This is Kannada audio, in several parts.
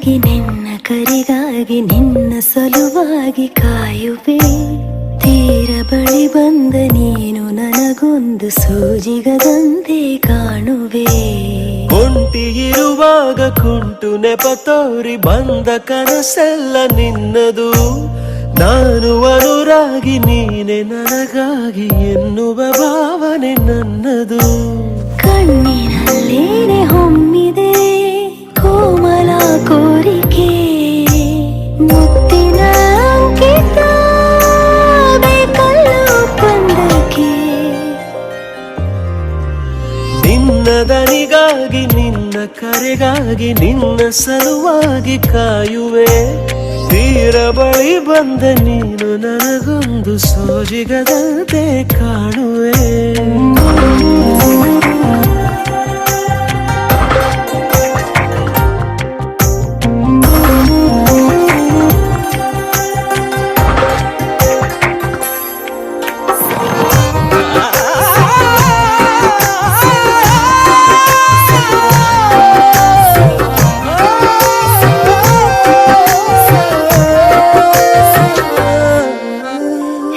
ದನಿಗಾಗಿ ನಿನ್ನ ಕರೆಗಾಗಿ ನಿನ್ನ ಸಲುವಾಗಿ ಕಾಯುವೆ. ತೀರ ಬಳಿ ಬಂದ ನೀನು ನನಗೊಂದು ಸೂಜಿಗದಂತೆ ಕಾಣುವೆ. ಒಂಟಿ ಇರುವಾಗ ಕುಂಟು ನೆಪ ತೋರಿ ಬಂದ ಕನಸೆಲ್ಲ ನಿನ್ನದು. ನಾನು ಅನುರಾಗಿ ನೀನೆ ನನಗಾಗಿ ಎನ್ನುವ ಭಾವನೆ ನನ್ನದು. ಕಣ್ಣಿನಲ್ಲೇನೆ ಹೊಮ್ಮಿದೆ ಕೋಮಲ ಕೋರಿಕೆ, ಮುತ್ತಿನ ಅಂಕಿತ ಬೇಕಲ್ಲ ಒಪ್ಪಂದಕ್ಕೆ. ನಿನ್ನ ದನಿಗಾಗಿ ನಿನ್ನ ಕರೆಗಾಗಿ ನಿನ್ನ ಸಲುವಾಗಿ ಕಾಯುವೆ. ತೀರ ಬಳಿ ಬಂದ ನೀನು ನನಗೊಂದು ಸೋಜಿಗದಂತೆ ಕಾಣುವೆ.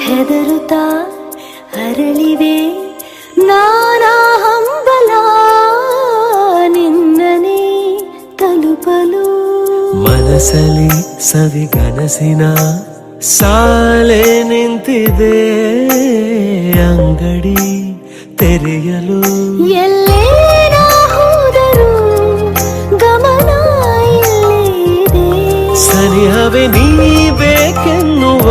ಹೆದರುತ್ತಾ ಅರಳಿವೆ ನಾನಾ ಹಂಬಲ ನಿನ್ನನೇ ತಲುಪಲು. ಮನಸಲಿ ಸವಿಗನಸಿನ ಸಾಲೆ ನಿಂತಿದೆ, ಅಂಗಡಿ ತೆರೆಯಲು. ಎಲ್ಲೇ ನಾ ಹೋದರೂ ಗಮನ ಇಲ್ಲೇ ಇದೆ. ಸನಿಹವೇ ನೀ ಬೇಕೆನ್ನುವ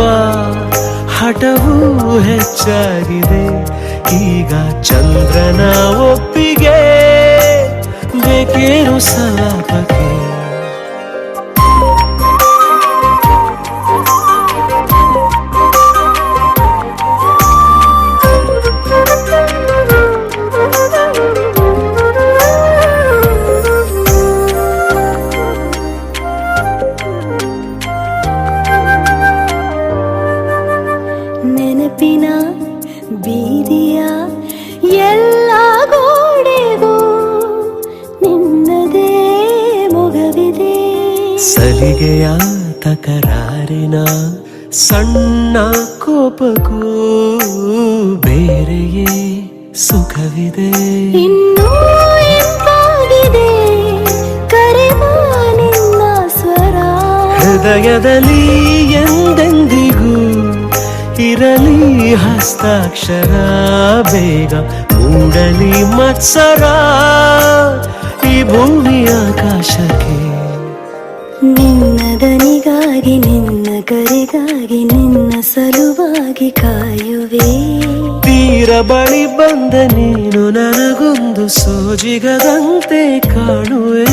ಹಠವೂ ಹೆಚ್ಚಾಗಿದೆ. ಈಗ ಚಂದ್ರನ ಒಪ್ಪಿಗೆ ಬೇಕೇನು ಸಲಾಪಕ್ಕೆ. ನೆನಪಿನ ಬೀದಿಯ ಎಲ್ಲ ಗೋಡೆಗೂ ನಿನ್ನದೇ ಮೊಗವಿದೆ. ಸಲಿಗೆಯ ತಕರಾರಿನ ಸಣ್ಣ ಕೋಪಕ್ಕೂ ಬೇರೆಯೇ ಸುಖವಿದೆ. ಇನ್ನೂ ಎಂತಾಗಿದೆ ಕರೆವ ನಿನ್ನ ಸ್ವರ. ಹೃದಯದಲ್ಲಿ ಎಂದೆಂದಿಗೂ ಇರಲಿ ಹಸ್ತಾಕ್ಷರ. ಬೇಗ ಮೂಡಲಿ ಮತ್ಸರ ಈ ಭೂಮಿ ಆಕಾಶಕ್ಕೆ. ನಿನ್ನ ದನಿಗಾಗಿ ನಿನ್ನ ಕರೆಗಾಗಿ ನಿನ್ನ ಸಲುವಾಗಿ ಕಾಯುವೆ. ತೀರ ಬಳಿ ಬಂದ ನೀನು ನನಗೊಂದು ಸೋಜಿಗದಂತೆ ಕಾಣುವೆ.